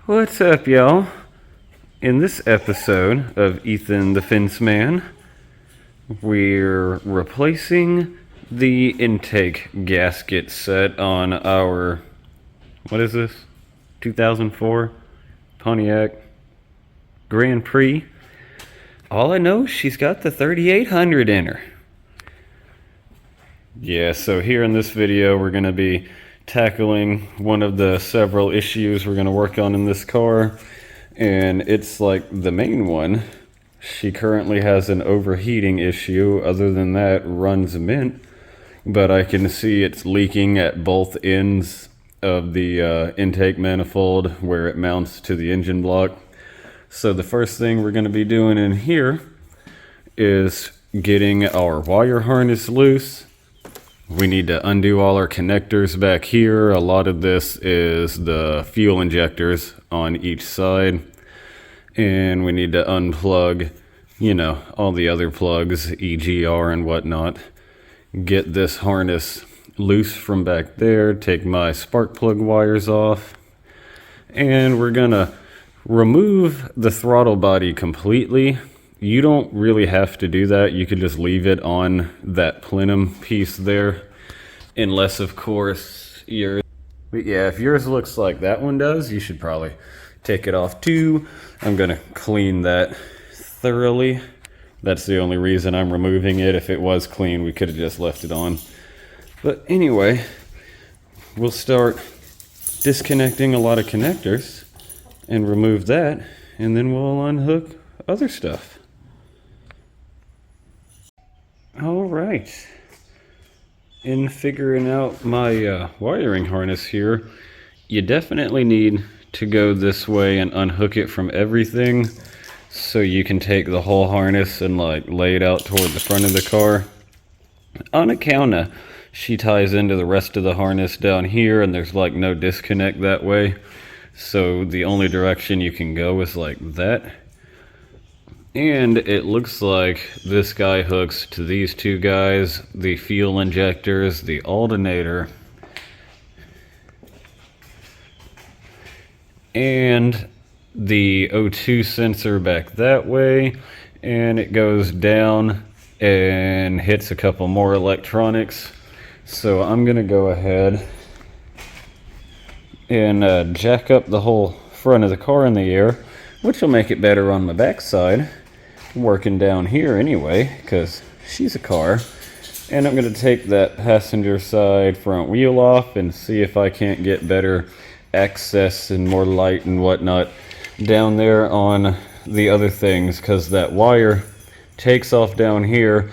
What's up, y'all? In this episode of Ethan the Fence Man, we're replacing the intake gasket set on our, what is this? 2004 Pontiac Grand Prix. All I know is she's got the 3800 in her. Yeah, so here in this video we're going to be tackling one of the several issues we're going to work on in this car, and it's like the main one. She currently has an overheating issue. Other than that, runs mint, but I can see it's leaking at both ends of the intake manifold where it mounts to the engine block. So the first thing we're going to be doing in here is getting our wire harness loose. We need to undo all our connectors back here. A lot of this is the fuel injectors on each side. And we need to unplug, all the other plugs, EGR and whatnot. Get this harness loose from back there. Take my spark plug wires off. And we're gonna remove the throttle body completely. You don't really have to do that. You could just leave it on that plenum piece there. Unless, of course, if yours looks like that one does, you should probably take it off too. I'm gonna clean that thoroughly. That's the only reason I'm removing it. If it was clean, we could have just left it on. But anyway, we'll start disconnecting a lot of connectors and remove that, and then we'll unhook other stuff. All right. In figuring out my wiring harness here, you definitely need to go this way and unhook it from everything so you can take the whole harness and lay it out toward the front of the car. On account of she ties into the rest of the harness down here, and there's no disconnect that way. So the only direction you can go is like that. And it looks like this guy hooks to these two guys, the fuel injectors, the alternator, and the O2 sensor back that way. And it goes down and hits a couple more electronics. So I'm gonna go ahead and jack up the whole front of the car in the air, which will make it better on my backside. Working down here anyway, because she's a car. And I'm going to take that passenger side front wheel off and see if I can't get better access and more light and whatnot down there on the other things, because that wire takes off down here,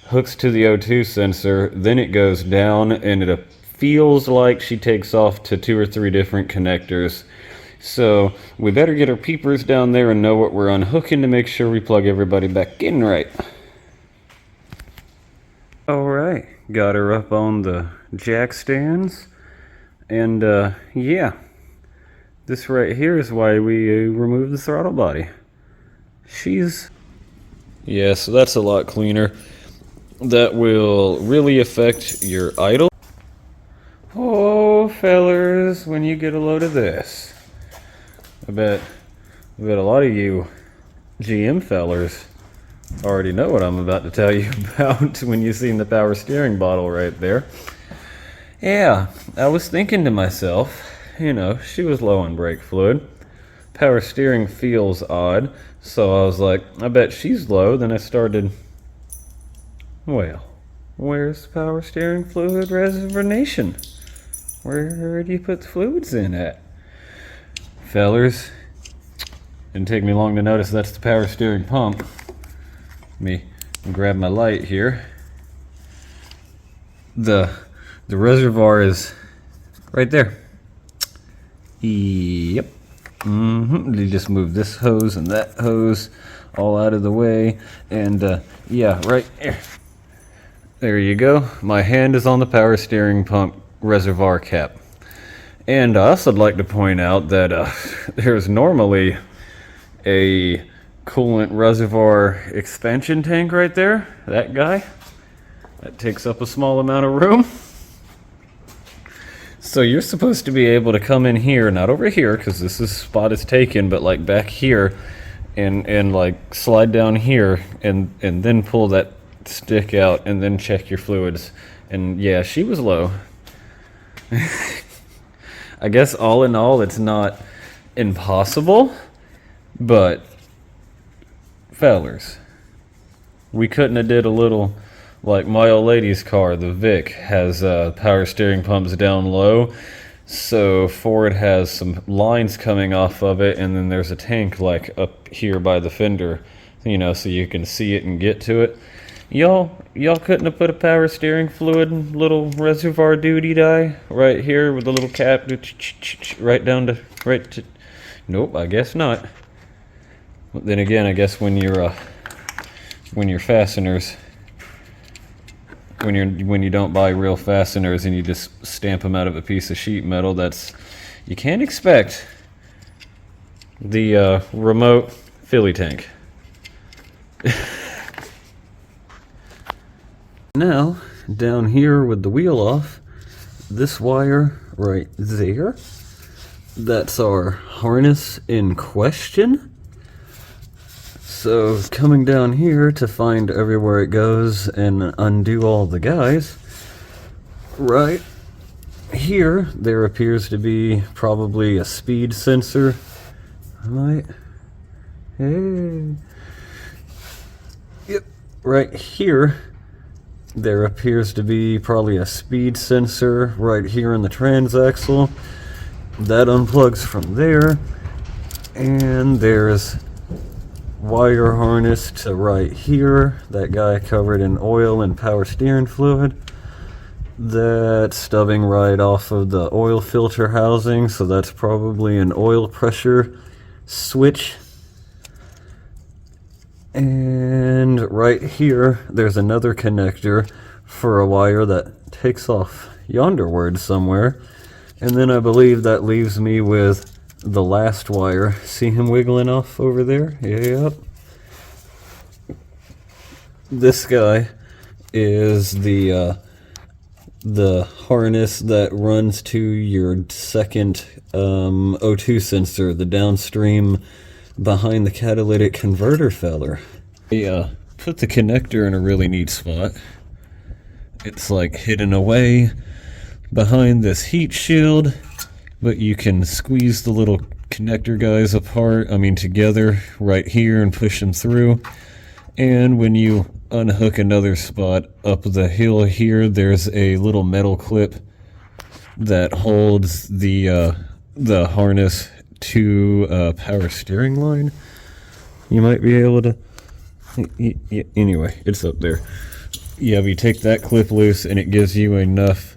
hooks to the O2 sensor, then it goes down, and it feels like she takes off to 2 or 3 different connectors. So we better get our peepers down there and know what we're unhooking to make sure we plug everybody back in right. Alright, got her up on the jack stands. And yeah, this right here is why we removed the throttle body. Yeah, so that's a lot cleaner. That will really affect your idle. Oh, fellers, when you get a load of this. I bet a lot of you GM fellers already know what I'm about to tell you about when you seen the power steering bottle right there. Yeah, I was thinking to myself, she was low on brake fluid. Power steering feels odd, so I was like, I bet she's low. Then I started, well, where's power steering fluid reservation? Where do you put the fluids in at? Fellers, didn't take me long to notice that's the power steering pump. Let me grab my light here. The reservoir is right there. Yep. You just move this hose and that hose all out of the way, and yeah, right there. There you go. My hand is on the power steering pump reservoir cap. And I also would like to point out that there's normally a coolant reservoir expansion tank right there. That guy. That takes up a small amount of room. So you're supposed to be able to come in here, not over here, because spot is taken, but like back here, and like slide down here, and then pull that stick out, and then check your fluids. And yeah, she was low. I guess all in all, it's not impossible, but fellers, we couldn't have did a little. Like my old lady's car, the Vic, has power steering pumps down low, so Ford has some lines coming off of it, and then there's a tank like up here by the fender, you know, so you can see it and get to it. Y'all couldn't have put a power steering fluid little reservoir duty die right here with a little cap right down to right to. Nope, I guess not. Then again, I guess when your fasteners. When you don't buy real fasteners and you just stamp them out of a piece of sheet metal, you can't expect the remote Philly tank. Now, down here with the wheel off, this wire right there, that's our harness in question. So coming down here to find everywhere it goes and undo all the guys, right here there appears to be probably a speed sensor. Yep, right here there appears to be probably a speed sensor right here in the transaxle. That unplugs from there, and there's wire harness to right here, that guy covered in oil and power steering fluid. That's stubbing right off of the oil filter housing, so that's probably an oil pressure switch. And right here there's another connector for a wire that takes off yonderward somewhere, and then I believe that leaves me with the last wire. See him wiggling off over there? Yep. This guy is the harness that runs to your second O2 sensor, the downstream behind the catalytic converter feller. Put the connector in a really neat spot. It's like hidden away behind this heat shield, but you can squeeze the little connector guys together right here and push them through. And when you unhook another spot up the hill here, there's a little metal clip that holds the harness to a power steering line. You might be able to. Anyway, it's up there. Yeah, you take that clip loose, and it gives you enough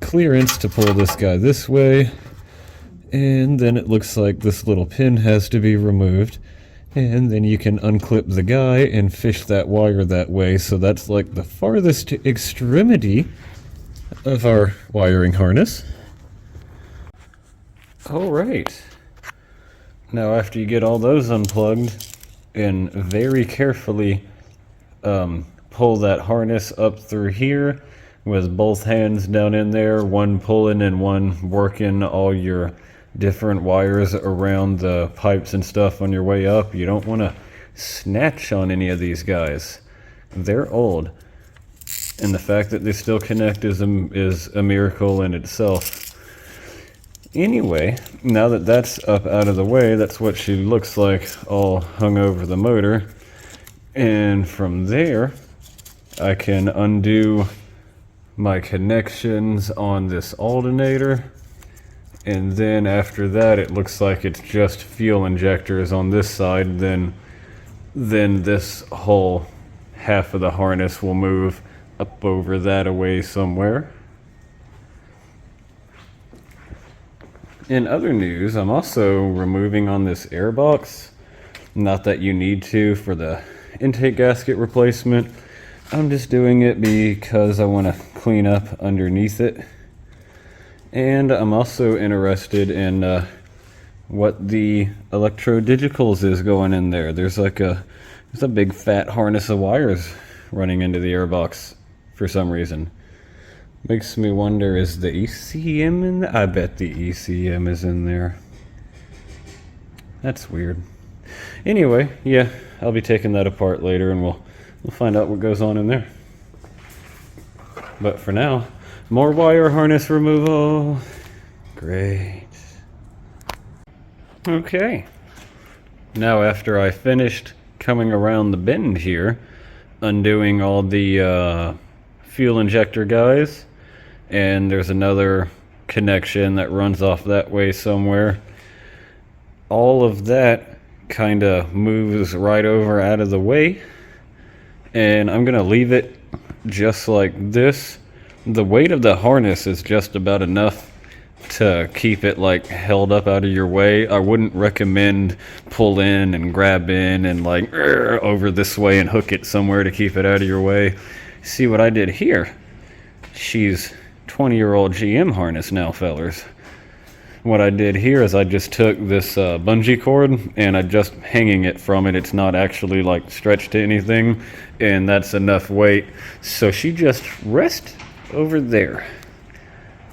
clearance to pull this guy this way, and then it looks like this little pin has to be removed, and then you can unclip the guy and fish that wire that way. So that's like the farthest extremity of our wiring harness. All right, now after you get all those unplugged and very carefully pull that harness up through here with both hands down in there, one pulling and one working all your different wires around the pipes and stuff on your way up. You don't want to snatch on any of these guys. They're old, and the fact that they still connect is a miracle in itself. Anyway, now that that's up out of the way, that's what she looks like all hung over the motor. And from there, I can undo my connections on this alternator. And then after that, it looks like it's just fuel injectors on this side. Then this whole half of the harness will move up over that away somewhere. In other news, I'm also removing on this air box. Not that you need to for the intake gasket replacement. I'm just doing it because I want to clean up underneath it. And I'm also interested in what the electrodigitals is going in there. There's a big fat harness of wires running into the airbox for some reason. Makes me wonder, is the ECM in there? I bet the ECM is in there. That's weird. Anyway, yeah, I'll be taking that apart later and we'll find out what goes on in there. But for now, more wire harness removal. Great. Okay. Now after I finished coming around the bend here, undoing all the fuel injector guys, and there's another connection that runs off that way somewhere. All of that kind of moves right over out of the way, and I'm gonna leave it just like this. The weight of the harness is just about enough to keep it like held up out of your way. I wouldn't recommend pull in and grab in and like over this way and hook it somewhere to keep it out of your way. See what I did here? She's 20-year-old GM harness now, fellers. What I did here is I just took this bungee cord and I just hanging it from it. It's not actually like stretched to anything, and that's enough weight. So she just rests over there.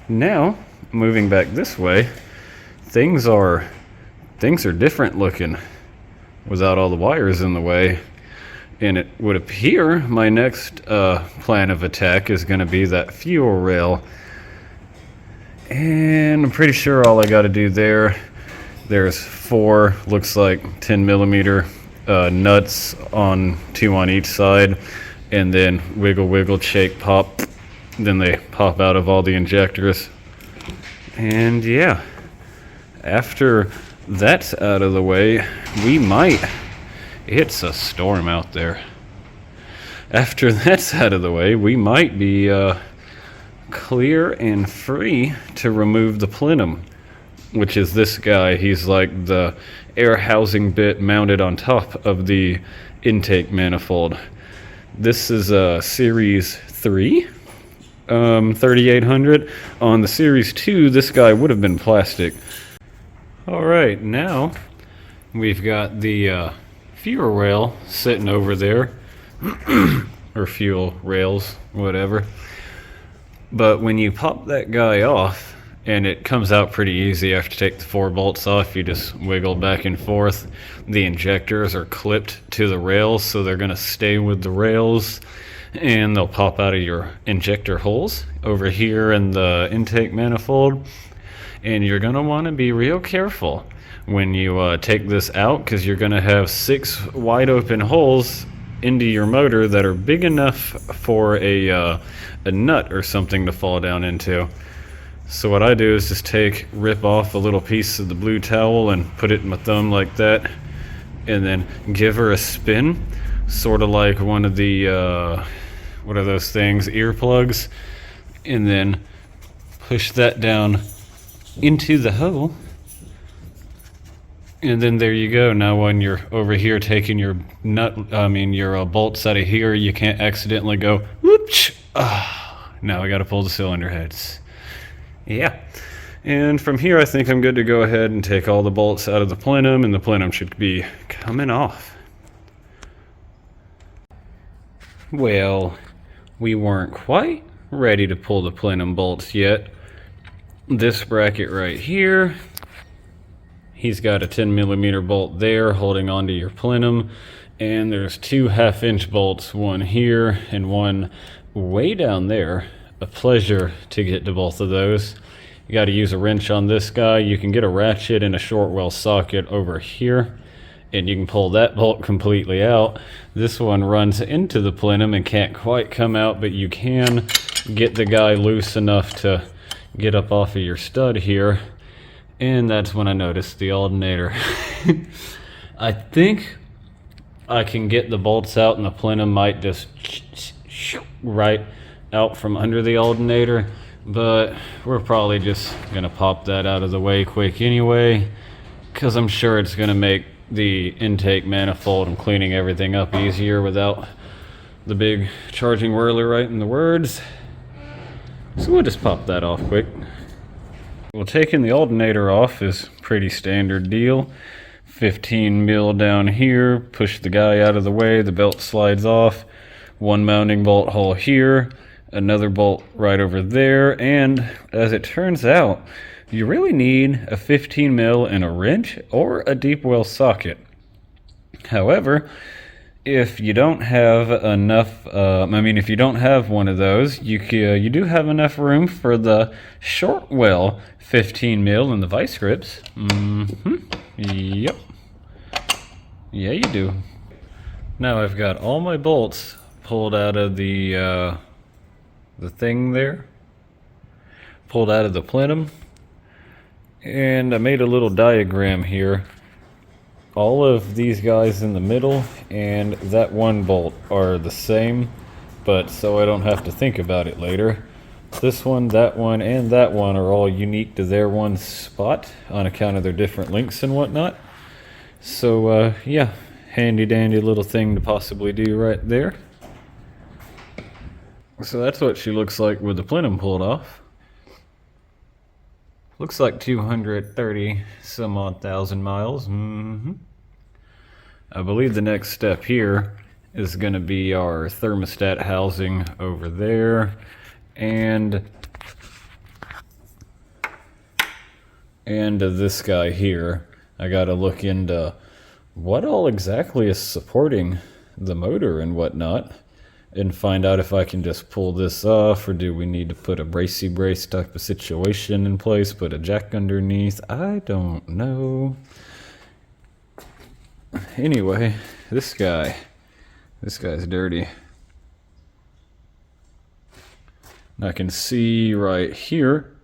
Now, moving back this way, things are different looking without all the wires in the way. And it would appear my next plan of attack is going to be that fuel rail. And I'm pretty sure all I got to do there's 4, looks like 10 millimeter nuts on 2 on each side, and then wiggle, wiggle, shake, pop. Then they pop out of all the injectors. And yeah, after that's out of the way, it's a storm out there. After that's out of the way, we might be clear and free to remove the plenum, which is this guy. He's like the air housing bit mounted on top of the intake manifold. This is a Series 3, 3800. On the Series 2, this guy would have been plastic. Alright, now we've got the fuel rail sitting over there, or fuel rails, whatever. But when you pop that guy off, and it comes out pretty easy after you take the 4 bolts off, you just wiggle back and forth. The injectors are clipped to the rails, so they're going to stay with the rails, and they'll pop out of your injector holes over here in the intake manifold. And you're going to want to be real careful when you take this out, because you're going to have 6 wide open holes into your motor that are big enough for a nut or something to fall down into. So what I do is just rip off a little piece of the blue towel and put it in my thumb like that, and then give her a spin, sort of like one of the what are those things, earplugs, and then push that down into the hole. And then there you go. Now when you're over here taking your bolts out of here, you can't accidentally go whoops. Now I got to pull the cylinder heads. Yeah. And from here I think I'm good to go ahead and take all the bolts out of the plenum, and the plenum should be coming off. Well, we weren't quite ready to pull the plenum bolts yet. This bracket right here, he's got a 10 millimeter bolt there holding onto your plenum, and there's 2 half-inch bolts, one here and one way down there. A pleasure to get to both of those. You got to use a wrench on this guy. You can get a ratchet and a short well socket over here, and you can pull that bolt completely out. This one runs into the plenum and can't quite come out, but you can get the guy loose enough to get up off of your stud here. And that's when I noticed the alternator. I think I can get the bolts out, and the plenum might just right out from under the alternator, but we're probably just gonna pop that out of the way quick anyway, because I'm sure it's gonna make the intake manifold and cleaning everything up easier without the big charging whirler writing the words. So we'll just pop that off quick. Well, taking the alternator off is pretty standard deal. 15 mil down here, push the guy out of the way, the belt slides off. 1 mounting bolt hole here, another bolt right over there, and as it turns out, you really need a 15 mil and a wrench or a deep well socket. However, if you don't have enough, if you don't have one of those, you do have enough room for the short well 15 mil and the vice grips. Yep. Yeah, you do. Now I've got all my bolts pulled out of the thing there, pulled out of the plenum, and I made a little diagram here. All of these guys in the middle and that one bolt are the same, but so I don't have to think about it later. This one, and that one are all unique to their one spot on account of their different links and whatnot. So yeah, handy dandy little thing to possibly do right there. So that's what she looks like with the plenum pulled off. Looks like 230 some odd thousand miles. I believe the next step here is going to be our thermostat housing over there, and this guy here. I got to look into what all exactly is supporting the motor and whatnot, and find out if I can just pull this off, or do we need to put a bracey brace type of situation in place, put a jack underneath. I don't know. Anyway, this guy's dirty. And I can see right here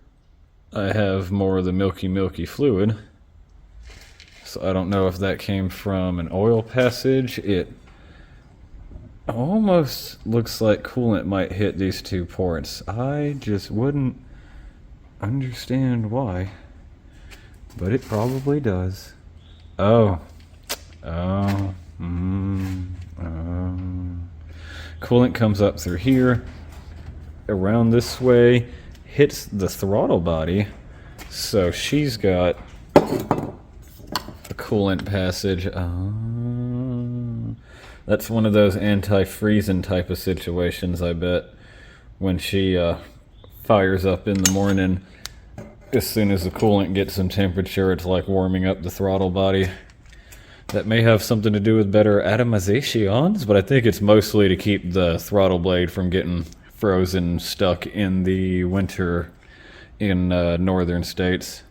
I have more of the milky fluid. So I don't know if that came from an oil passage. It almost looks like coolant might hit these two ports. I just wouldn't understand why, but it probably does. Coolant comes up through here, around this way, hits the throttle body, so she's got a coolant passage. That's one of those anti-freezing type of situations, I bet, when she fires up in the morning. As soon as the coolant gets some temperature, it's like warming up the throttle body. That may have something to do with better atomizations, but I think it's mostly to keep the throttle blade from getting frozen stuck in the winter in northern states.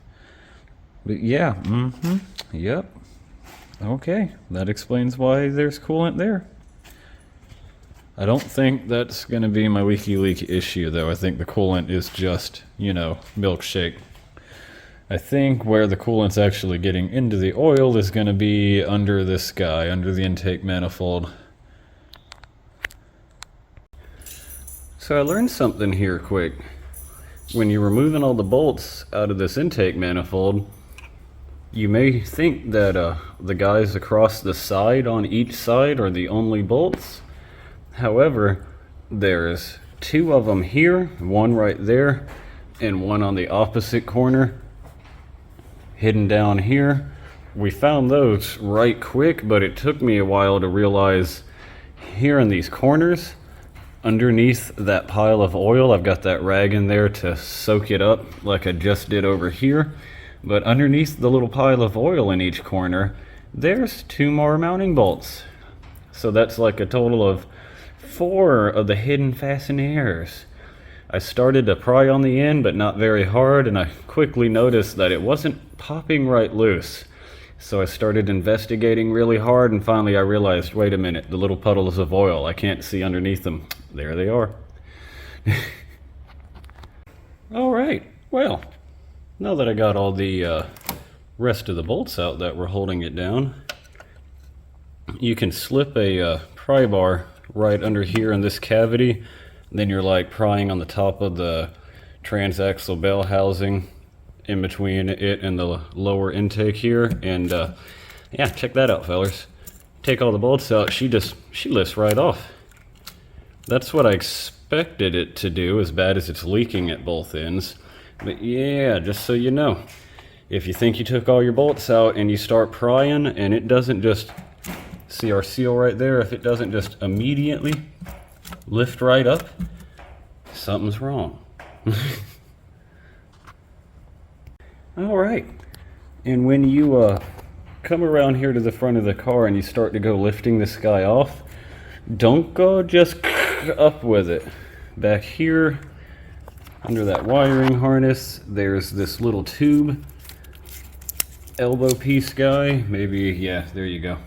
But yeah, yep. Okay, that explains why there's coolant there. I don't think that's going to be my leak issue, though. I think the coolant is just, milkshake. I think where the coolant's actually getting into the oil is going to be under this guy, under the intake manifold. So I learned something here quick. When you're removing all the bolts out of this intake manifold, you may think that the guys across the side on each side are the only bolts. However, there's two of them here, one right there, and one on the opposite corner, hidden down here. We found those right quick, but it took me a while to realize here in these corners, underneath that pile of oil, I've got that rag in there to soak it up like I just did over here. But underneath the little pile of oil in each corner, there's two more mounting bolts. So that's like a total of 4 of the hidden fasteners. I started to pry on the end, but not very hard, and I quickly noticed that it wasn't popping right loose. So I started investigating really hard, and finally I realized, wait a minute, the little puddles of oil, I can't see underneath them. There they are. All right, well, now that I got all the rest of the bolts out that were holding it down, you can slip a pry bar right under here in this cavity. Then you're like prying on the top of the transaxle bell housing in between it and the lower intake here. And yeah, check that out, fellas. Take all the bolts out, she lifts right off. That's what I expected it to do, as bad as it's leaking at both ends. But yeah, just so you know, if you think you took all your bolts out and you start prying and it doesn't just, see our seal right there, if it doesn't just immediately lift right up, something's wrong. All right. And when you come around here to the front of the car and you start to go lifting this guy off, don't go just up with it. Back here, under that wiring harness, there's this little tube elbow piece guy. Maybe, yeah, there you go.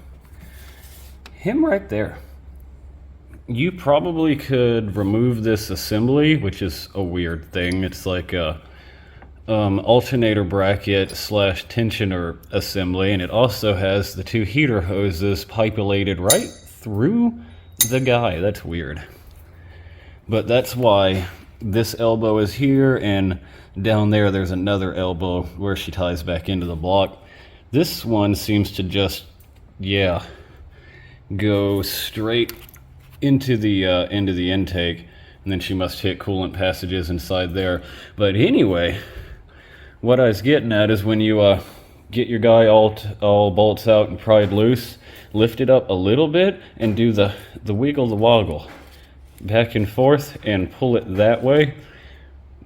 Him right there. You probably could remove this assembly, which is a weird thing. It's like a alternator bracket / tensioner assembly, and it also has the 2 heater hoses pipulated right through the guy. That's weird. But that's why this elbow is here, and down there's another elbow where she ties back into the block. This one seems to just, yeah, go straight into the intake, and then she must hit coolant passages inside there. But anyway, what I was getting at is when you get your guy all bolts out and pried loose, lift it up a little bit and do the wiggle the woggle back and forth and pull it that way,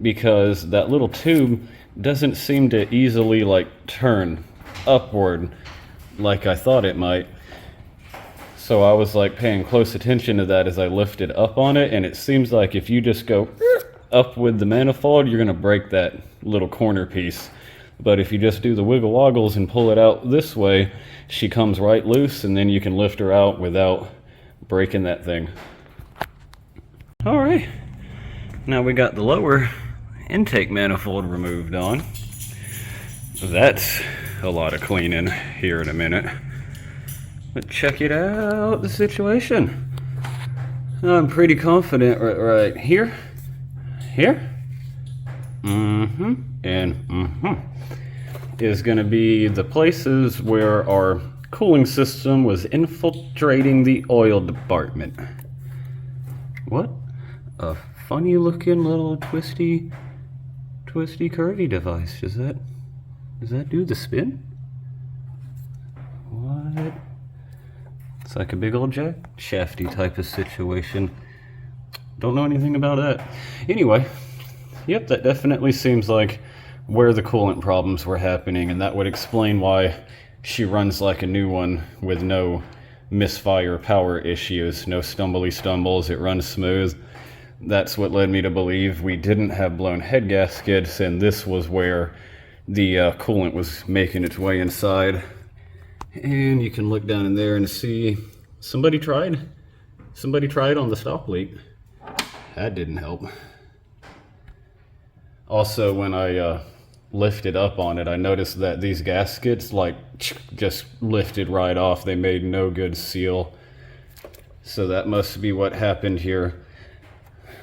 because that little tube doesn't seem to easily like turn upward like I thought it might. So I was like paying close attention to that as I lifted up on it, and it seems like if you just go up with the manifold, you're gonna break that little corner piece. But if you just do the wiggle woggles and pull it out this way, she comes right loose, and then you can lift her out without breaking that thing. All right, now we got the lower intake manifold removed on. That's a lot of cleaning here in a minute. But check it out, the situation. I'm pretty confident right here, and is gonna be the places where our cooling system was infiltrating the oil department. What a funny looking little twisty curvy device. Does that do the spin? What? It's like a big old jack shafty type of situation. Don't know anything about that. Anyway, yep, that definitely seems like where the coolant problems were happening, and that would explain why she runs like a new one with no misfire power issues, no stumbly stumbles. It runs smooth. That's what led me to believe we didn't have blown head gaskets, and this was where the coolant was making its way inside. And you can look down in there and see somebody tried on the stop leak. That didn't help. Also, when I lifted up on it, I noticed that these gaskets like just lifted right off. They made no good seal. So that must be what happened here.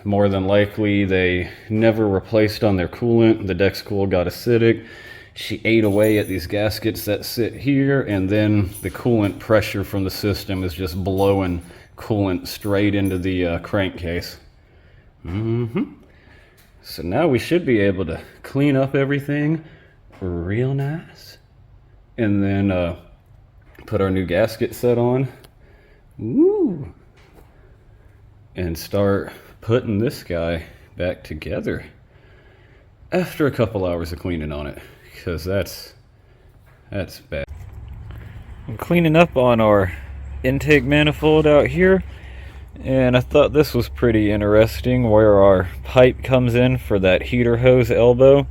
More than likely, they never replaced on their coolant. The Dexcool got acidic. She ate away at these gaskets that sit here, and then the coolant pressure from the system is just blowing coolant straight into the crankcase. So now we should be able to clean up everything real nice, and then put our new gasket set on. Woo! And start putting this guy back together after a couple hours of cleaning on it, because that's bad. I'm cleaning up on our intake manifold out here, and I thought this was pretty interesting where our pipe comes in for that heater hose elbow.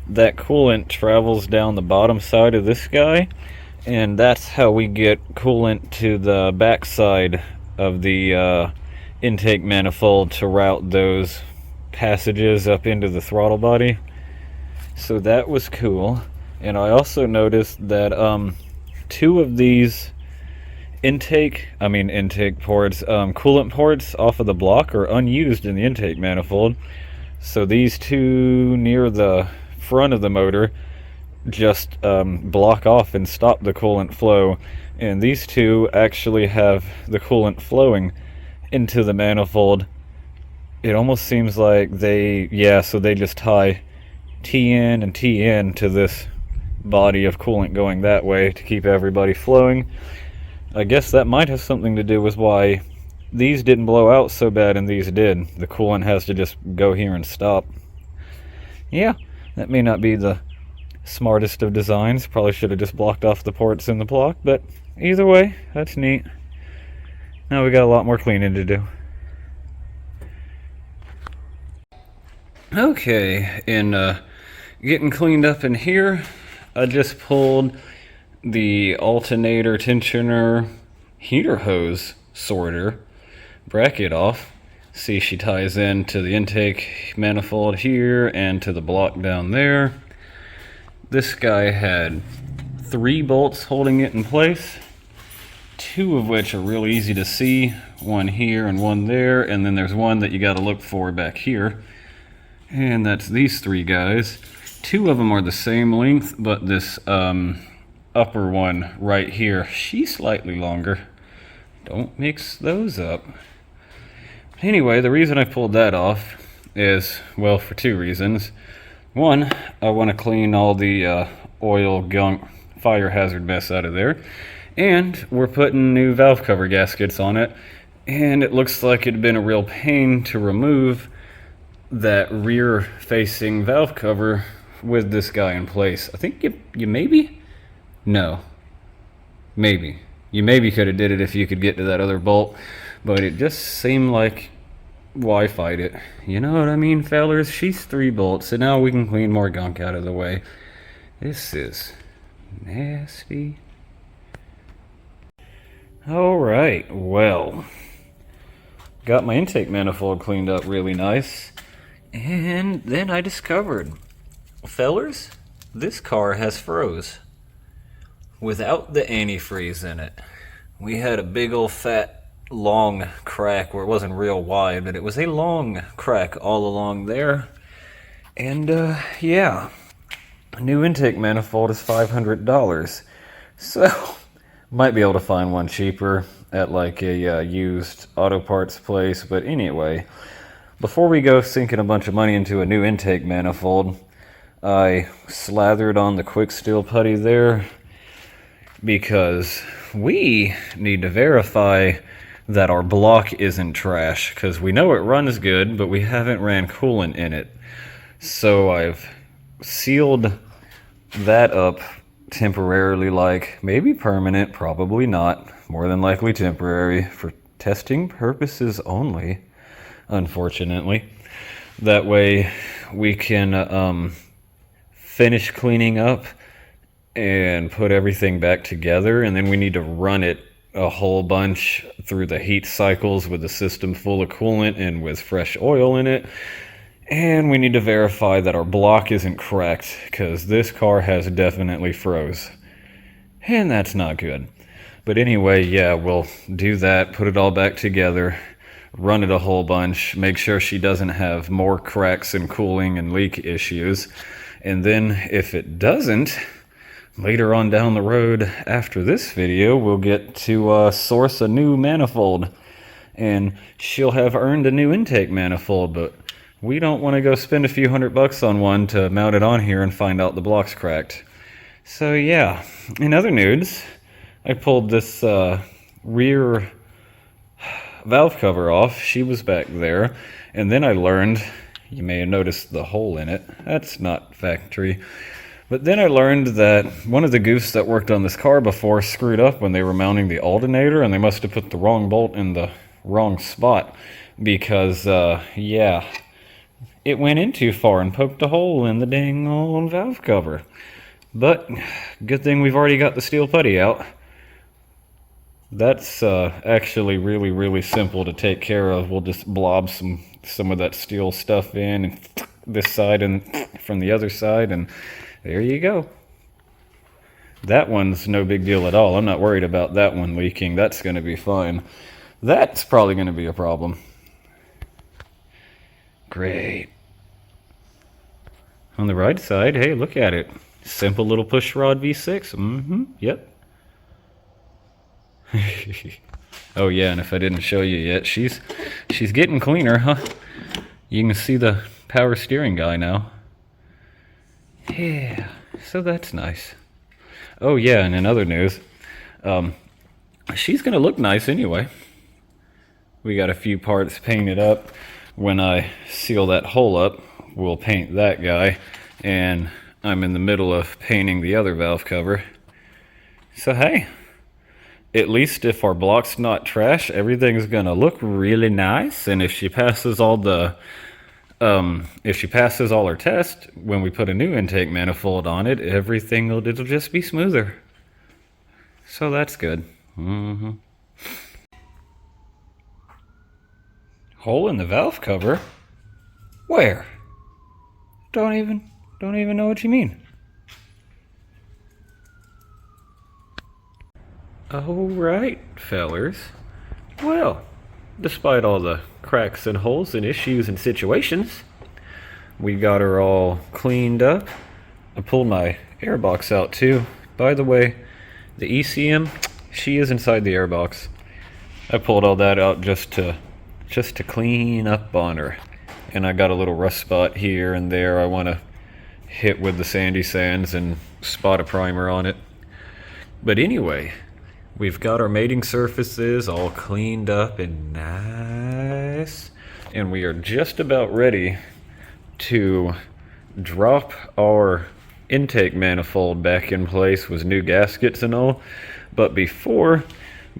That coolant travels down the bottom side of this guy, and that's how we get coolant to the back side of the intake manifold to route those passages up into the throttle body. So that was cool. And I also noticed that two of these intake ports, coolant ports off of the block are unused in the intake manifold. So these two near the front of the motor just block off and stop the coolant flow, and these two actually have the coolant flowing into the manifold. It almost seems like they just tie TN and TN to this body of coolant going that way to keep everybody flowing. I guess that might have something to do with why these didn't blow out so bad and these did. The coolant has to just go here and stop. Yeah, that may not be the smartest of designs. Probably should have just blocked off the ports in the block, but either way, that's neat. Now we got a lot more cleaning to do. Okay, in getting cleaned up in here, I just pulled the alternator tensioner heater hose sorter bracket off. See, she ties into the intake manifold here and to the block down there. This guy had 3 bolts holding it in place, 2 of which are real easy to see, one here and one there, and then there's one that you got to look for back here, and that's these 3 guys. 2 of them are the same length, but this upper one right here, she's slightly longer. Don't mix those up. Anyway, the reason I pulled that off is, well, for 2 reasons. One, I want to clean all the oil, gunk, fire hazard mess out of there. And we're putting new valve cover gaskets on it. And it looks like it'd been a real pain to remove that rear-facing valve cover with this guy in place. I think you maybe? No. Maybe. You maybe could have did it if you could get to that other bolt. But it just seemed like Wi-Fi'd it. You know what I mean, fellers? She's 3 bolts, and now we can clean more gunk out of the way. This is nasty. Alright, well, got my intake manifold cleaned up really nice, and then I discovered, fellers, this car has froze without the antifreeze in it. We had a big old fat long crack where it wasn't real wide, but it was a long crack all along there. And yeah, a new intake manifold is $500, so might be able to find one cheaper at like a used auto parts place. But anyway, before we go sinking a bunch of money into a new intake manifold, I slathered on the quick steel putty there because we need to verify that our block isn't trash, because we know it runs good, but we haven't ran coolant in it. So I've sealed that up temporarily, like maybe permanent, probably not, more than likely temporary, for testing purposes only, unfortunately. That way we can finish cleaning up and put everything back together, and then we need to run it a whole bunch through the heat cycles with the system full of coolant and with fresh oil in it. And we need to verify that our block isn't cracked, because this car has definitely froze. And that's not good. But anyway, yeah, we'll do that, put it all back together, run it a whole bunch, make sure she doesn't have more cracks and cooling and leak issues. And then if it doesn't, later on down the road after this video, we'll get to source a new manifold. And she'll have earned a new intake manifold, but we don't want to go spend a few $100 on one to mount it on here and find out the block's cracked. So yeah, in other news, I pulled this rear valve cover off. She was back there. And then I learned, you may have noticed the hole in it. That's not factory. But then I learned that one of the goofs that worked on this car before screwed up when they were mounting the alternator, and they must have put the wrong bolt in the wrong spot, because, yeah, it went in too far and poked a hole in the dang old valve cover. But good thing we've already got the steel putty out. That's actually really, really simple to take care of. We'll just blob some of that steel stuff in, and this side and from the other side, and there you go. That one's no big deal at all. I'm not worried about that one leaking. That's going to be fine. That's probably going to be a problem. Great. On the right side, hey, look at it. Simple little push rod V6. Yep. Oh yeah, and if I didn't show you yet, she's getting cleaner, huh? You can see the power steering guy now. Yeah, so that's nice. Oh yeah, and in other news, she's gonna look nice anyway. We got a few parts painted up. When I seal that hole up, we'll paint that guy, and I'm in the middle of painting the other valve cover. So hey, at least if our block's not trash, everything's gonna look really nice. And if she passes all her tests, when we put a new intake manifold on it, it'll just be smoother. So that's good. Hole in the valve cover? Where? Don't even know what you mean. Alright, fellers. Well, despite all the cracks and holes and issues and situations, we got her all cleaned up. I pulled my airbox out too. By the way, the ECM, she is inside the airbox. I pulled all that out just to clean up on her. And I got a little rust spot here and there I want to hit with the sandy sands and spot a primer on it. But anyway, we've got our mating surfaces all cleaned up and nice. And we are just about ready to drop our intake manifold back in place with new gaskets and all. But before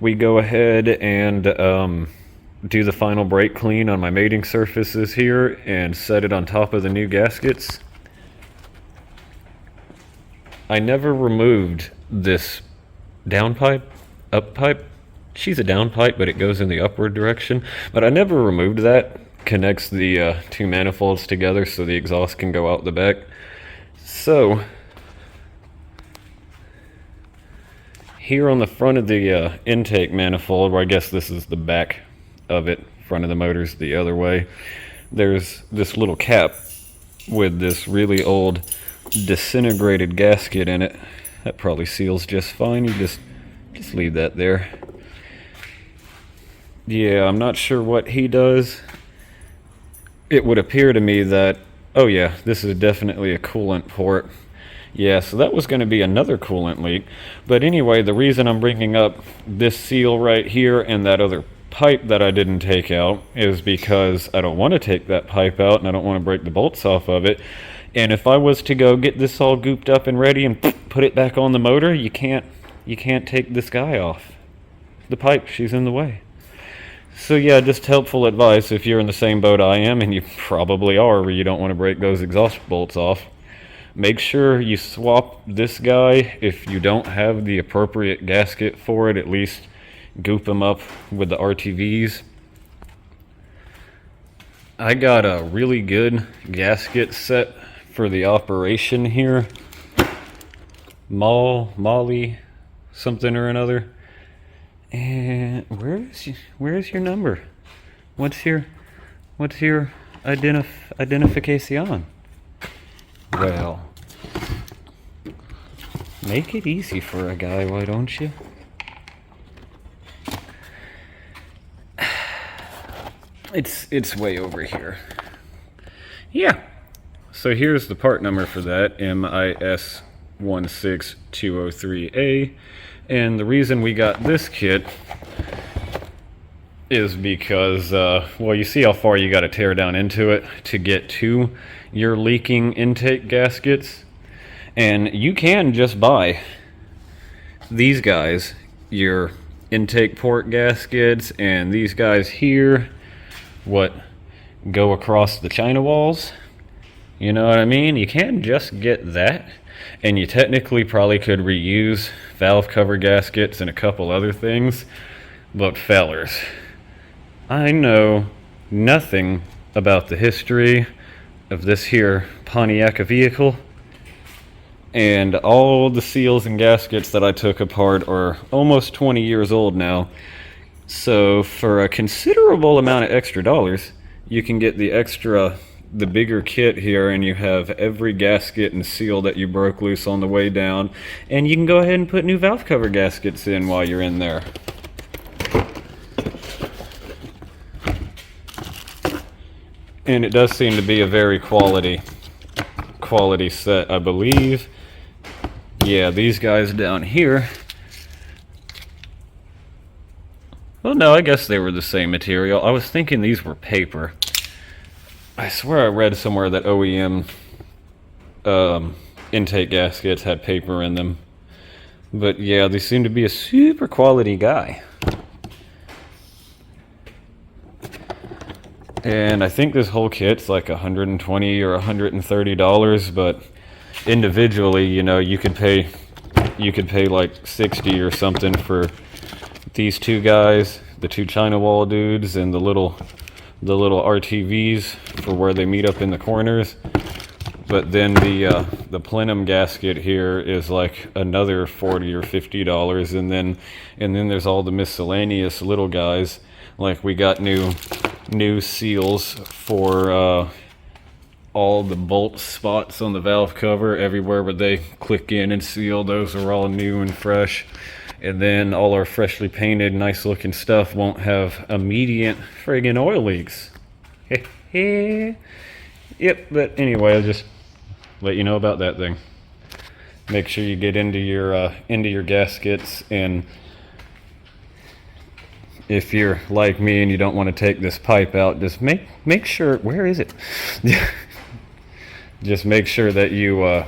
we go ahead and do the final brake clean on my mating surfaces here and set it on top of the new gaskets, I never removed this down pipe, up pipe. She's a down pipe, but it goes in the upward direction. But I never removed that. Connects the two manifolds together so the exhaust can go out the back. So here on the front of the intake manifold, where I guess this is the back of it, front of the motor's the other way, there's this little cap with this really old disintegrated gasket in it. That probably seals just fine. You just leave that there. Yeah, I'm not sure what he does. It would appear to me that, oh yeah, this is definitely a coolant port. Yeah, so that was going to be another coolant leak. But anyway, the reason I'm bringing up this seal right here and that other pipe that I didn't take out is because I don't want to take that pipe out and I don't want to break the bolts off of it. And if I was to go get this all gooped up and ready and put it back on the motor, you can't take this guy off. The pipe, she's in the way. So yeah, just helpful advice if you're in the same boat I am, and you probably are, where you don't want to break those exhaust bolts off. Make sure you swap this guy. If you don't have the appropriate gasket for it, at least goop them up with the RTVs. I got a really good gasket set for the operation here. Molly, something or another. And where's your number? What's your identification? Well, make it easy for a guy, why don't you? It's way over here. Yeah. So here's the part number for that, MIS16203A. And the reason we got this kit is because, well, you see how far you got to tear down into it to get to your leaking intake gaskets. And you can just buy these guys, your intake port gaskets, and these guys here, what go across the China walls. You know what I mean? You can just get that, and you technically probably could reuse valve cover gaskets and a couple other things. But fellers, I know nothing about the history of this here Pontiac vehicle, and all the seals and gaskets that I took apart are almost 20 years old now. So for a considerable amount of extra dollars, you can get the bigger kit here, and you have every gasket and seal that you broke loose on the way down, and you can go ahead and put new valve cover gaskets in while you're in there. And it does seem to be a very quality set, I believe. Yeah, these guys down here Well, no, I guess they were the same material. I was thinking these were paper. I swear I read somewhere that OEM intake gaskets had paper in them. But yeah, they seem to be a super quality guy. And I think this whole kit's like $120 or $130, but individually, you know, you could pay like 60 or something for these two guys, the two China wall dudes, and the little RTVs for where they meet up in the corners. But then the plenum gasket here is like another $40 or $50, and then there's all the miscellaneous little guys. Like we got new seals for all the bolt spots on the valve cover everywhere where they click in and seal. Those are all new and fresh. And then all our freshly painted, nice looking stuff won't have immediate friggin' oil leaks. Yep, but anyway, I'll just let you know about that thing. Make sure you get into your gaskets, and if you're like me and you don't want to take this pipe out, just make sure, where is it? Just make sure that you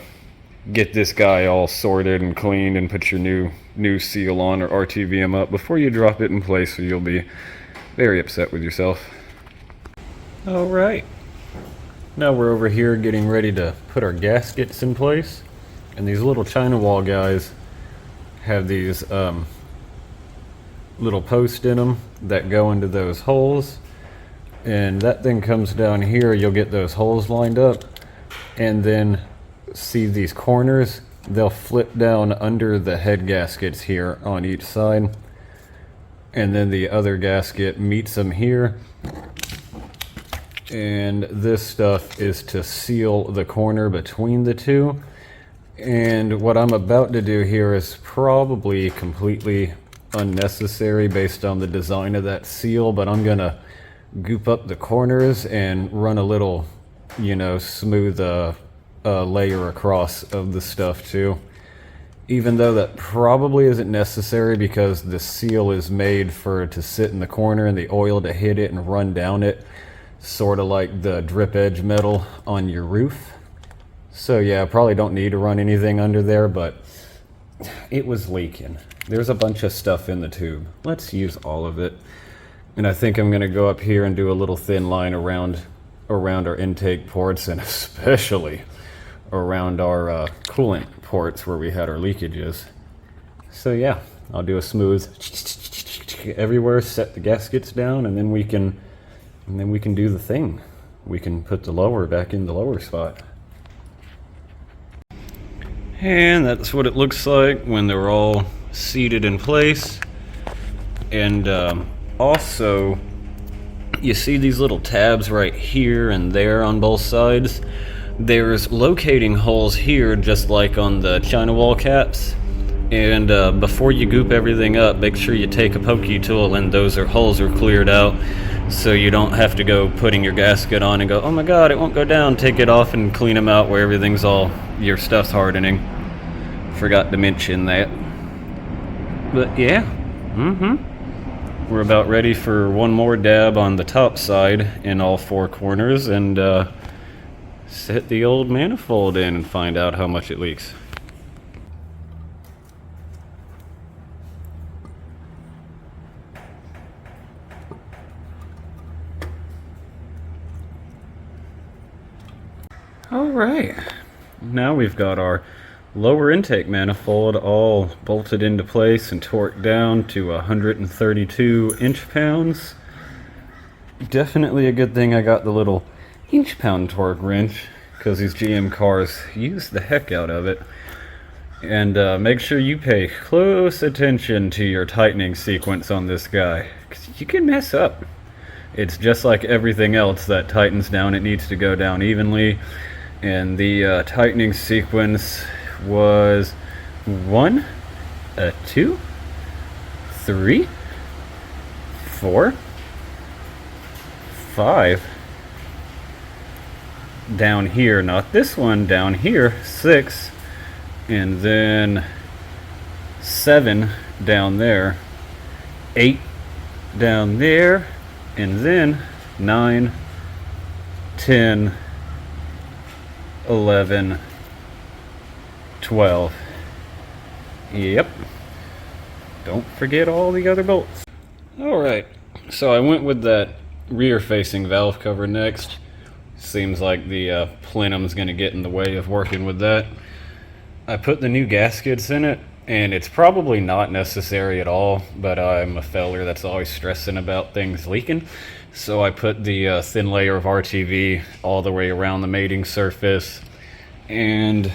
get this guy all sorted and cleaned and put your new seal on or RTVM up before you drop it in place, or you'll be very upset with yourself. All right. Now we're over here getting ready to put our gaskets in place, and these little China wall guys have these little posts in them that go into those holes, and that thing comes down here. You'll get those holes lined up, and then see these corners, they'll flip down under the head gaskets here on each side, and then the other gasket meets them here. And this stuff is to seal the corner between the two. And what I'm about to do here is probably completely unnecessary based on the design of that seal, but I'm gonna goop up the corners and run a little, you know, smooth layer across of the stuff too. Even though that probably isn't necessary, because the seal is made for it to sit in the corner and the oil to hit it and run down it, sort of like the drip edge metal on your roof. So yeah, I probably don't need to run anything under there, but it was leaking. There's a bunch of stuff in the tube. Let's use all of it. And I think I'm gonna go up here and do a little thin line around our intake ports, and especially around our coolant ports where we had our leakages. So yeah, I'll do a smooth everywhere, set the gaskets down, and then we can do the thing. We can put the lower back in the lower spot. And that's what it looks like when they're all seated in place. And also, you see these little tabs right here and there on both sides. There's locating holes here, just like on the China wall caps. And before you goop everything up, make sure you take a pokey tool and those holes are cleared out, so you don't have to go putting your gasket on and go, oh my god, it won't go down. Take it off and clean them out where everything's all, your stuff's hardening. Forgot to mention that. But yeah, we're about ready for one more dab on the top side in all four corners, and set the old manifold in and find out how much it leaks. All right, now we've got our lower intake manifold all bolted into place and torqued down to 132 inch-pounds. Definitely a good thing I got the little inch-pound torque wrench, because these GM cars use the heck out of it. And make sure you pay close attention to your tightening sequence on this guy, because you can mess up. It's just like everything else that tightens down, it needs to go down evenly. And the tightening sequence was 1, 2, 3, 4, 5. Down here, not this one, down here, 6, and then 7 down there, 8, down there, and then 9, 10, 11, 12. Yep. Don't forget all the other bolts. Alright, so I went with that rear facing valve cover next. Seems like the plenum's going to get in the way of working with that. I put the new gaskets in it, and it's probably not necessary at all, but I'm a feller that's always stressing about things leaking. So I put the thin layer of RTV all the way around the mating surface, and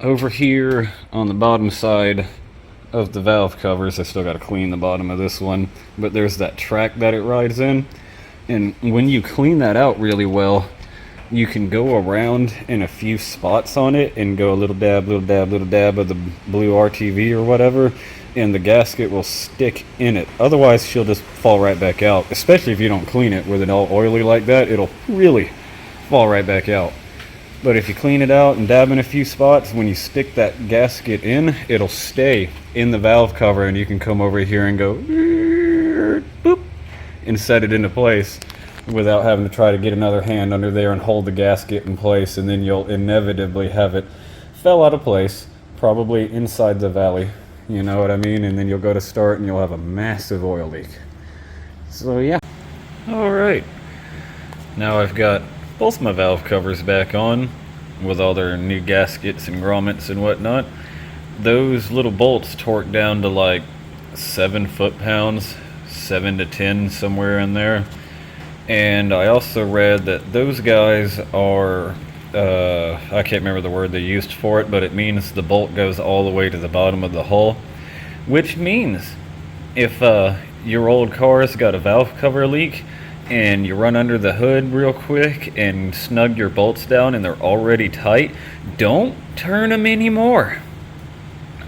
over here on the bottom side of the valve covers, I still got to clean the bottom of this one, but there's that track that it rides in, and when you clean that out really well, you can go around in a few spots on it and go a little dab, little dab, little dab of the blue RTV or whatever, and the gasket will stick in it. Otherwise she'll just fall right back out, especially if you don't clean it with it all oily like that. It'll really fall right back out. But if you clean it out and dab in a few spots, when you stick that gasket in, it'll stay in the valve cover, and you can come over here and go boop and set it into place without having to try to get another hand under there and hold the gasket in place, and then you'll inevitably have it fell out of place, probably inside the valley, you know what I mean? And then you'll go to start and you'll have a massive oil leak. So yeah. Alright, now I've got both my valve covers back on with all their new gaskets and grommets and whatnot. Those little bolts torque down to like 7 foot-pounds, 7 to 10, somewhere in there. And I also read that those guys are, I can't remember the word they used for it, but it means the bolt goes all the way to the bottom of the hull, which means if your old car's got a valve cover leak and you run under the hood real quick and snug your bolts down and they're already tight, don't turn them anymore,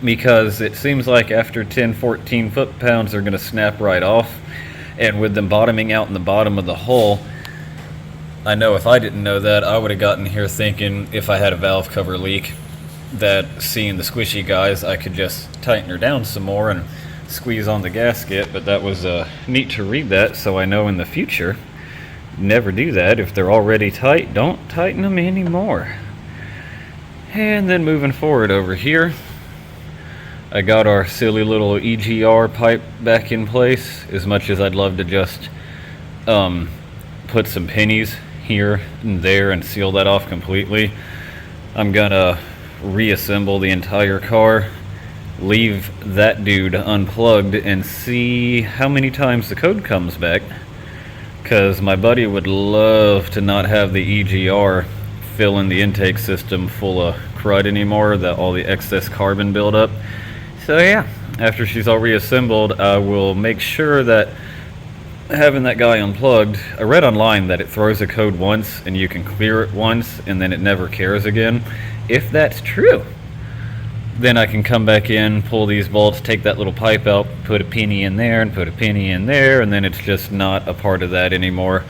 because it seems like after 10, 14 foot-pounds they're going to snap right off. And with them bottoming out in the bottom of the hull, I know if I didn't know that, I would have gotten here thinking if I had a valve cover leak, that seeing the squishy guys, I could just tighten her down some more and squeeze on the gasket. But that was neat to read that, so I know in the future, never do that. If they're already tight, don't tighten them anymore. And then moving forward over here, I got our silly little EGR pipe back in place. As much as I'd love to just put some pennies here and there and seal that off completely, I'm gonna reassemble the entire car, leave that dude unplugged, and see how many times the code comes back, because my buddy would love to not have the EGR fill in the intake system full of crud anymore, that all the excess carbon buildup. So yeah, after she's all reassembled, I will make sure that having that guy unplugged, I read online that it throws a code once and you can clear it once and then it never cares again. If that's true, then I can come back in, pull these bolts, take that little pipe out, put a penny in there and put a penny in there, and then it's just not a part of that anymore.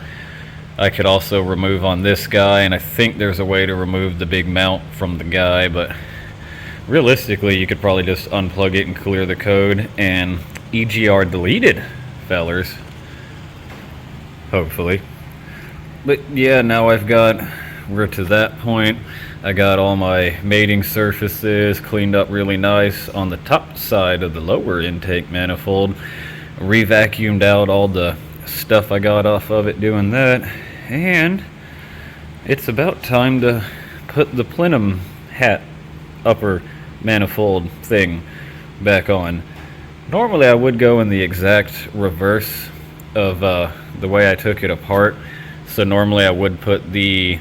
I could also remove on this guy, and I think there's a way to remove the big mount from the guy, but realistically you could probably just unplug it and clear the code and EGR deleted, fellers. Hopefully. But yeah, now we're to that point. I got all my mating surfaces cleaned up really nice on the top side of the lower intake manifold. Re-vacuumed out all the stuff I got off of it doing that. And it's about time to put the plenum hat upper manifold thing back on. Normally I would go in the exact reverse of the way I took it apart. So normally I would put the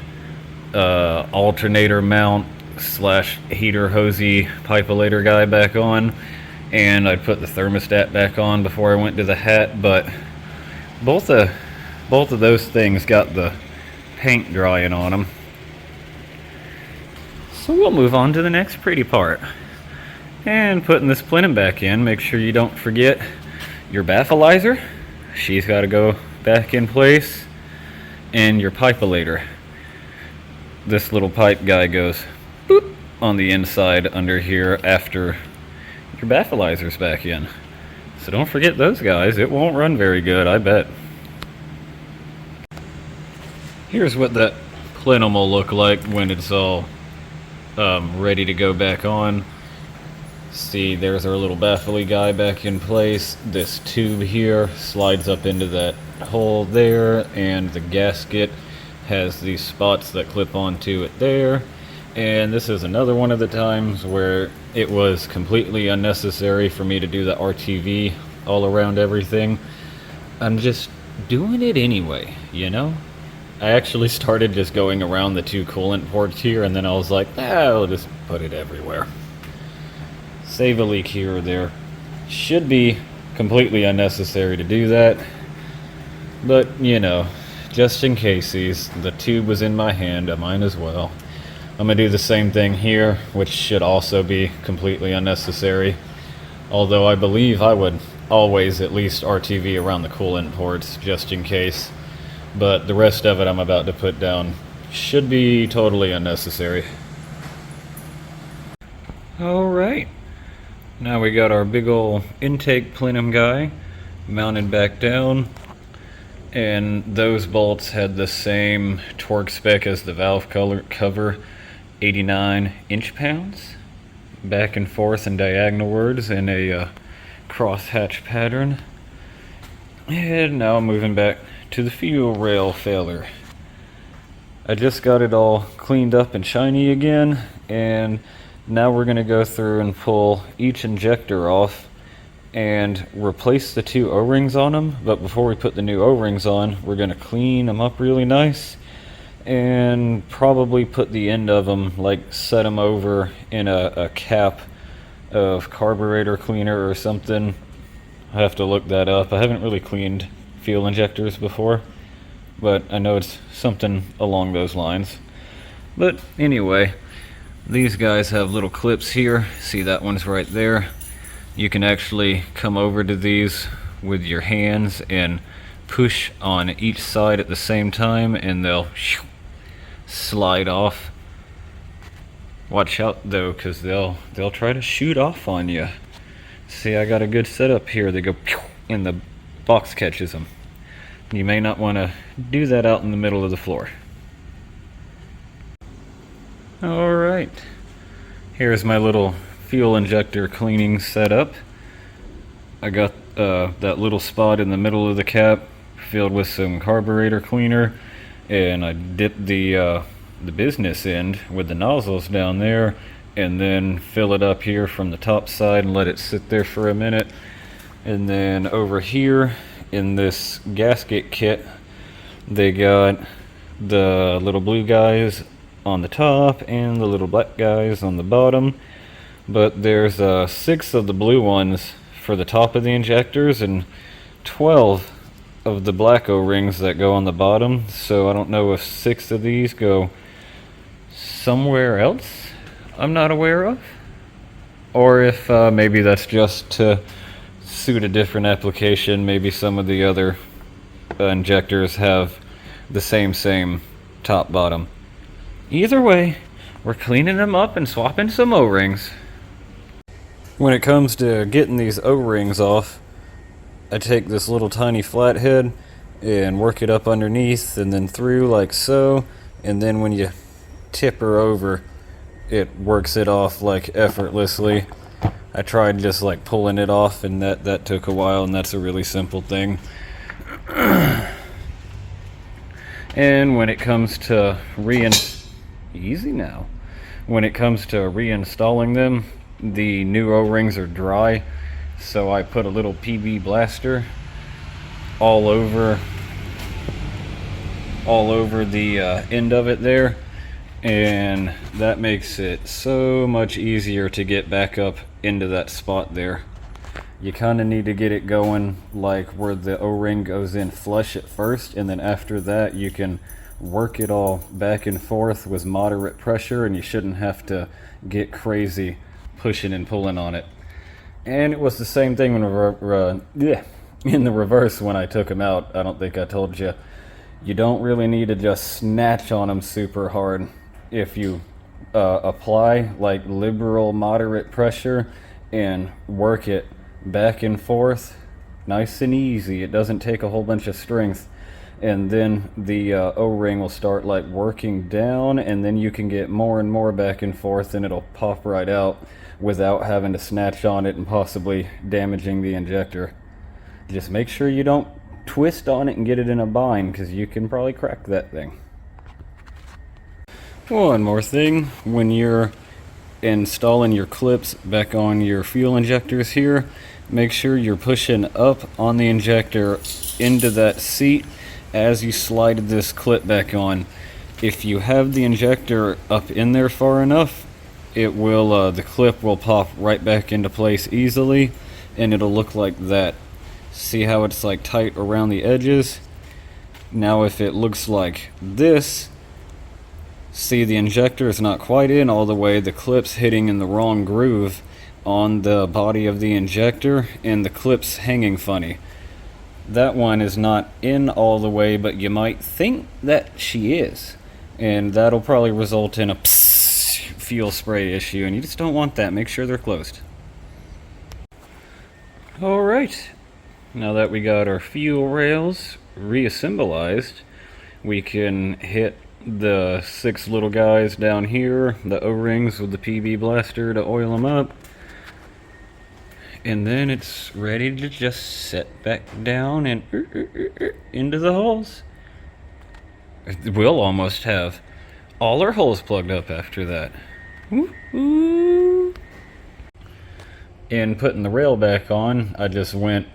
alternator mount slash heater hosey pipolator guy back on, and I'd put the thermostat back on before I went to the hat, but both of those things got the paint drying on them. So we'll move on to the next pretty part. And putting this plenum back in, make sure you don't forget your baffleizer. She's got to go back in place. And your pipolator. This little pipe guy goes boop on the inside under here after your baffleizer's back in. So don't forget those guys. It won't run very good, I bet. Here's what that plenum will look like when it's all ready to go back on. See, there's our little baffly guy back in place. This tube here slides up into that hole there, and the gasket has these spots that clip onto it there. And this is another one of the times where it was completely unnecessary for me to do the RTV all around everything. I'm just doing it anyway, you know? I actually started just going around the 2 coolant ports here, and then I was like, I'll just put it everywhere. Save a leak here or there. Should be completely unnecessary to do that, but you know, just in case the tube was in my hand, I might as well. I'm gonna do the same thing here, which should also be completely unnecessary, although I believe I would always at least RTV around the coolant ports just in case, but the rest of it I'm about to put down should be totally unnecessary. Alright, now we got our big ol' intake plenum guy mounted back down, and those bolts had the same torque spec as the valve cover, 89 inch-pounds, back and forth and diagonalwards in a cross-hatch pattern. And now I'm moving back to the fuel rail failer. I just got it all cleaned up and shiny again, and now we're going to go through and pull each injector off and replace the 2 O-rings on them. But before we put the new O-rings on, we're going to clean them up really nice and probably put the end of them, like set them over in a cap of carburetor cleaner or something. I have to look that up. I haven't really cleaned fuel injectors before, but I know it's something along those lines. But anyway, these guys have little clips here. See, that one's right there. You can actually come over to these with your hands and push on each side at the same time, and they'll slide off. Watch out though, because they'll try to shoot off on you. See, I got a good setup here. They go and the box catches them. You may not want to do that out in the middle of the floor. Alright, here's my little fuel injector cleaning setup. I got that little spot in the middle of the cap filled with some carburetor cleaner, and I dipped the business end with the nozzles down there, and then fill it up here from the top side and let it sit there for a minute. And then over here in this gasket kit, they got the little blue guys on the top and the little black guys on the bottom, but there's 6 of the blue ones for the top of the injectors and 12 of the black O-rings that go on the bottom. So I don't know if 6 of these go somewhere else I'm not aware of, or if maybe that's just to suit a different application. Maybe some of the other injectors have the same top bottom. Either way, we're cleaning them up and swapping some O-rings. When it comes to getting these O-rings off, I take this little tiny flathead and work it up underneath and then through like so, and then when you tip her over, it works it off like effortlessly. I tried just like pulling it off, and that took a while, and that's a really simple thing. And when it comes to easy now. When it comes to reinstalling them, the new O-rings are dry, so I put a little PB blaster all over the end of it there, and that makes it so much easier to get back up into that spot there. You kind of need to get it going like where the O-ring goes in flush at first, and then after that you can work it all back and forth with moderate pressure, and you shouldn't have to get crazy pushing and pulling on it. And it was the same thing when in the reverse when I took them out. I don't think I told you. You don't really need to just snatch on them super hard. If you apply like liberal moderate pressure and work it back and forth, nice and easy. It doesn't take a whole bunch of strength. And then the O-ring will start like working down, and then you can get more and more back and forth, and it'll pop right out without having to snatch on it and possibly damaging the injector. Just make sure you don't twist on it and get it in a bind, because you can probably crack that thing. One more thing, when you're installing your clips back on your fuel injectors here, make sure you're pushing up on the injector into that seat as you slide this clip back on. If you have the injector up in there far enough, it will the clip will pop right back into place easily, and it'll look like that. See how it's like tight around the edges? Now if it looks like this, see the injector is not quite in all the way, the clip's hitting in the wrong groove on the body of the injector, and the clip's hanging funny. That one is not in all the way, but you might think that she is. And that'll probably result in a fuel spray issue, and you just don't want that. Make sure they're closed. Alright, now that we got our fuel rails reassembled, we can hit the 6 little guys down here, the O-rings with the PB blaster to oil them up. And then it's ready to just set back down and into the holes. We'll almost have all our holes plugged up after that. In putting the rail back on, I just went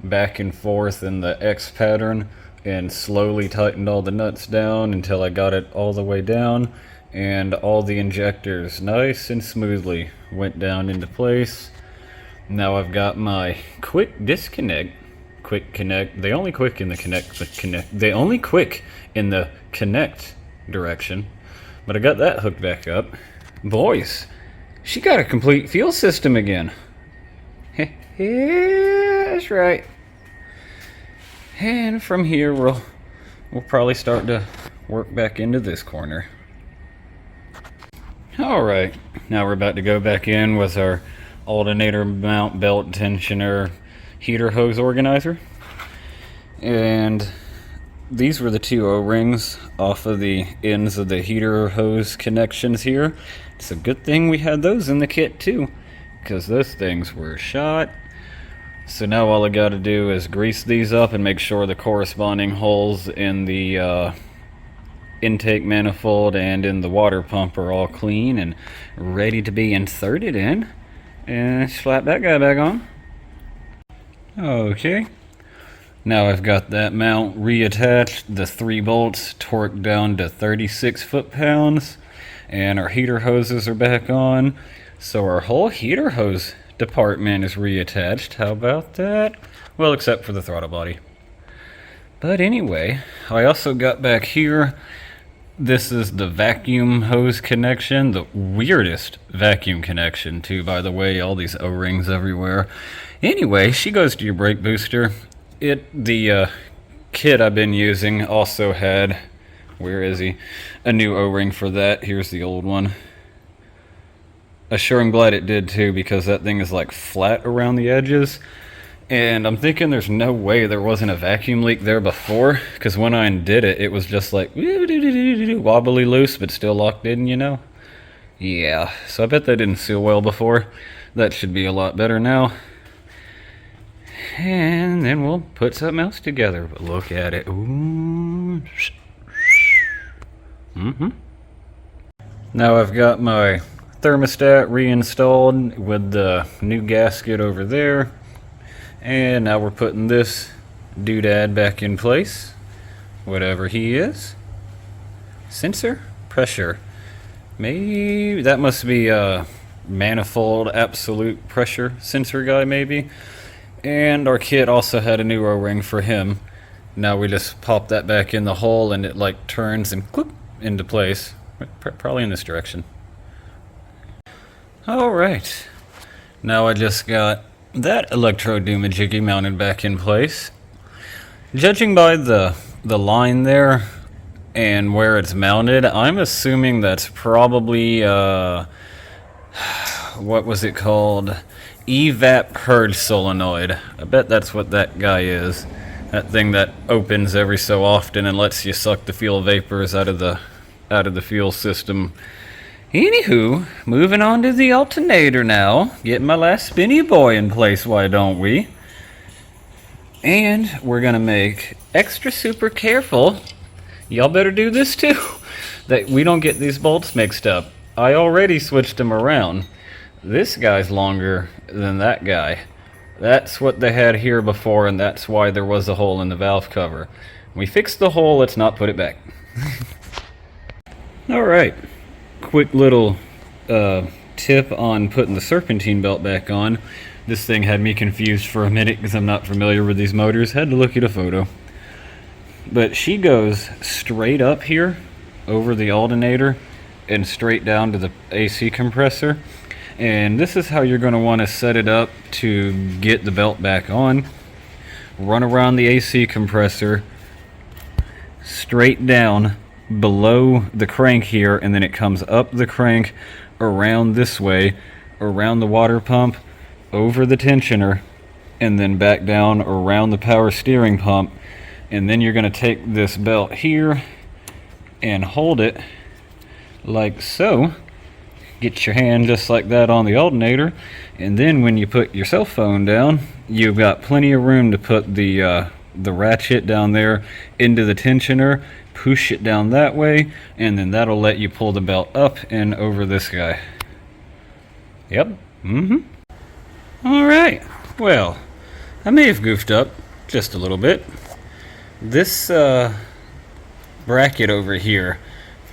back and forth in the X pattern and slowly tightened all the nuts down until I got it all the way down, and all the injectors nice and smoothly went down into place. Now I've got my quick disconnect, quick connect. They only quick in the connect. They only quick in the connect direction. But I got that hooked back up. Boys, she got a complete fuel system again. That's right. And from here we'll probably start to work back into this corner. All right, now we're about to go back in with our alternator mount belt tensioner heater hose organizer, and these were the 2 O-rings off of the ends of the heater hose connections here. It's a good thing we had those in the kit too, because those things were shot. So now all I got to do is grease these up and make sure the corresponding holes in the intake manifold and in the water pump are all clean and ready to be inserted in. And slap that guy back on. Okay, now I've got that mount reattached, the 3 bolts torqued down to 36 foot-pounds, and our heater hoses are back on, so our whole heater hose department is reattached. How about that? Well, except for the throttle body. But anyway, I also got back here, this is the vacuum hose connection, the weirdest vacuum connection too, by the way, all these O-rings everywhere. Anyway, she goes to your brake booster. The kit I've been using also had, where is he? A new O-ring for that. Here's the old one. I sure am glad it did too, because that thing is like flat around the edges. And I'm thinking there's no way there wasn't a vacuum leak there before, because when I undid it, it was just like wobbly loose, but still locked in, you know? Yeah, so I bet that didn't seal well before. That should be a lot better now. And then we'll put something else together, but look at it. Ooh. Now I've got my thermostat reinstalled with the new gasket over there. And now we're putting this doodad back in place, whatever he is. Sensor? Pressure. Maybe that must be a manifold absolute pressure sensor guy, maybe. And our kit also had a new O-ring for him. Now we just pop that back in the hole and it like turns and clip into place. Probably in this direction. Alright. Now I just got that electro-doomajiggy mounted back in place. Judging by the line there and where it's mounted, I'm assuming that's probably what was it called? Evap purge solenoid. I bet that's what that guy is. That thing that opens every so often and lets you suck the fuel vapors out of the fuel system. Anywho, moving on to the alternator now. Getting my last spinny boy in place, why don't we? And we're gonna make extra super careful. Y'all better do this too, that we don't get these bolts mixed up. I already switched them around. This guy's longer than that guy. That's what they had here before, and that's why there was a hole in the valve cover. We fixed the hole, let's not put it back. Alright, quick little tip on putting the serpentine belt back on. This thing had me confused for a minute because I'm not familiar with these motors. Had to look at a photo. But she goes straight up here over the alternator and straight down to the AC compressor. And this is how you're going to want to set it up to get the belt back on. Run around the AC compressor straight down below the crank here, and then it comes up the crank around this way, around the water pump, over the tensioner, and then back down around the power steering pump. And then you're going to take this belt here and hold it like so. Get your hand just like that on the alternator, and then when you put your cell phone down, you've got plenty of room to put the ratchet down there into the tensioner, push it down that way, and then that'll let you pull the belt up and over this guy. Yep. Alright, well, I may have goofed up just a little bit. This bracket over here,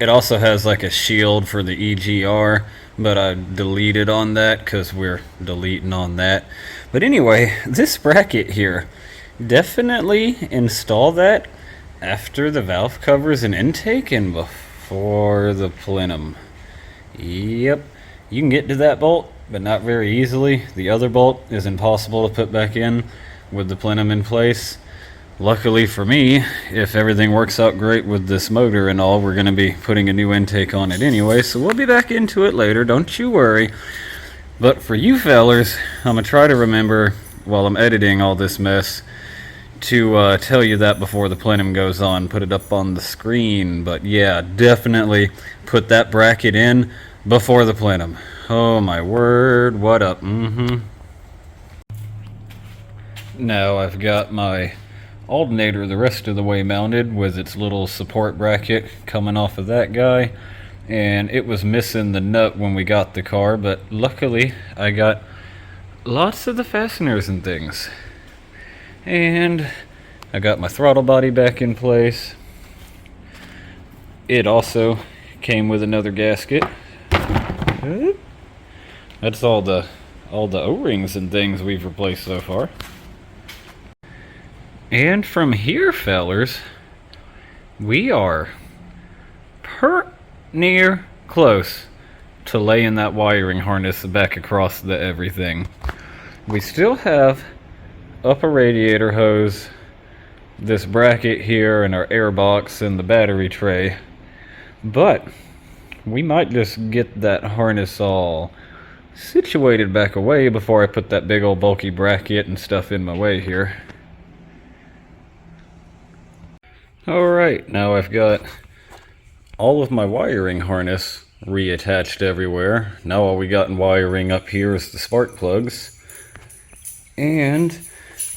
it also has like a shield for the EGR, but I deleted on that because we're deleting on that. But anyway, this bracket here, definitely install that after the valve covers and intake and before the plenum. Yep, you can get to that bolt, but not very easily. The other bolt is impossible to put back in with the plenum in place. Luckily for me, if everything works out great with this motor and all, we're going to be putting a new intake on it anyway, so we'll be back into it later, don't you worry. But for you fellers, I'm going to try to remember, while I'm editing all this mess, to tell you that before the plenum goes on, put it up on the screen. But yeah, definitely put that bracket in before the plenum. Oh my word, what up? Now I've got my alternator the rest of the way mounted with its little support bracket coming off of that guy, and it was missing the nut when we got the car, but luckily I got lots of the fasteners and things, and I got my throttle body back in place. It also came with another gasket. That's all the O-rings and things we've replaced so far. And from here, fellers, we are near close to laying that wiring harness back across the everything. We still have upper radiator hose, this bracket here, and our air box and the battery tray. But we might just get that harness all situated back away before I put that big old bulky bracket and stuff in my way here. Alright, now I've got all of my wiring harness reattached everywhere. Now all we got in wiring up here is the spark plugs. And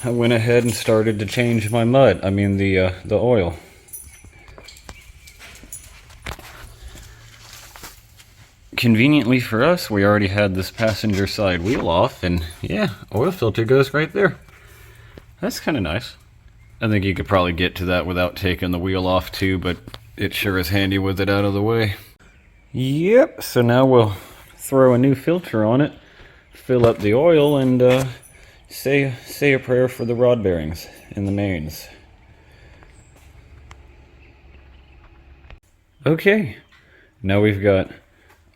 I went ahead and started to change my the oil. Conveniently for us, we already had this passenger side wheel off, and yeah, oil filter goes right there. That's kind of nice. I think you could probably get to that without taking the wheel off too, but it sure is handy with it out of the way. Yep, so now we'll throw a new filter on it, fill up the oil, and say a prayer for the rod bearings and the mains. Okay, now we've got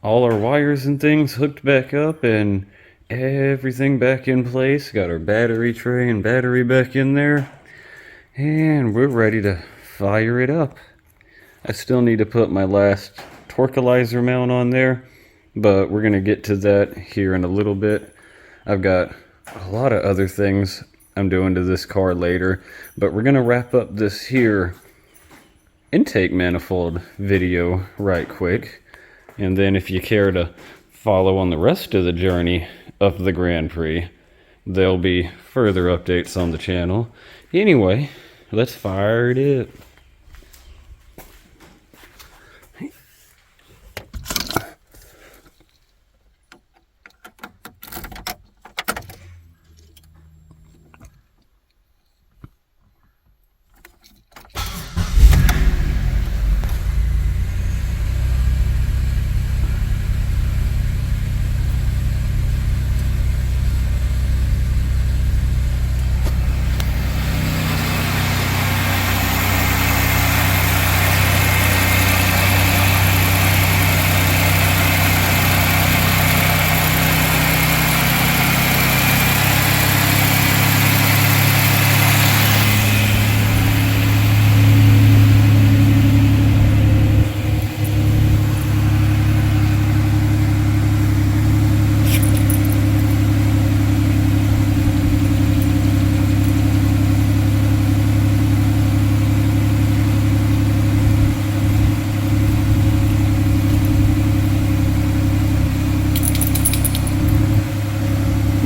all our wires and things hooked back up and everything back in place. Got our battery tray and battery back in there. And we're ready to fire it up. I still need to put my last torquilizer mount on there, but we're going to get to that here in a little bit. I've got a lot of other things I'm doing to this car later, but we're going to wrap up this here intake manifold video right quick. And then if you care to follow on the rest of the journey of the Grand Prix, there'll be further updates on the channel. Anyway, let's fire it up.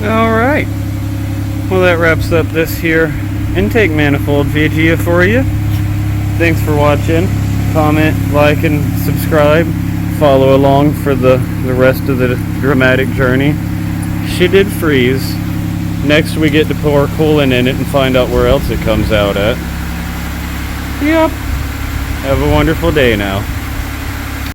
Alright, well that wraps up this here intake manifold video for you. Thanks for watching. Comment, like, and subscribe. Follow along for the rest of the dramatic journey. She did freeze. Next we get to pour coolant in it and find out where else it comes out at. Yep. Have a wonderful day now.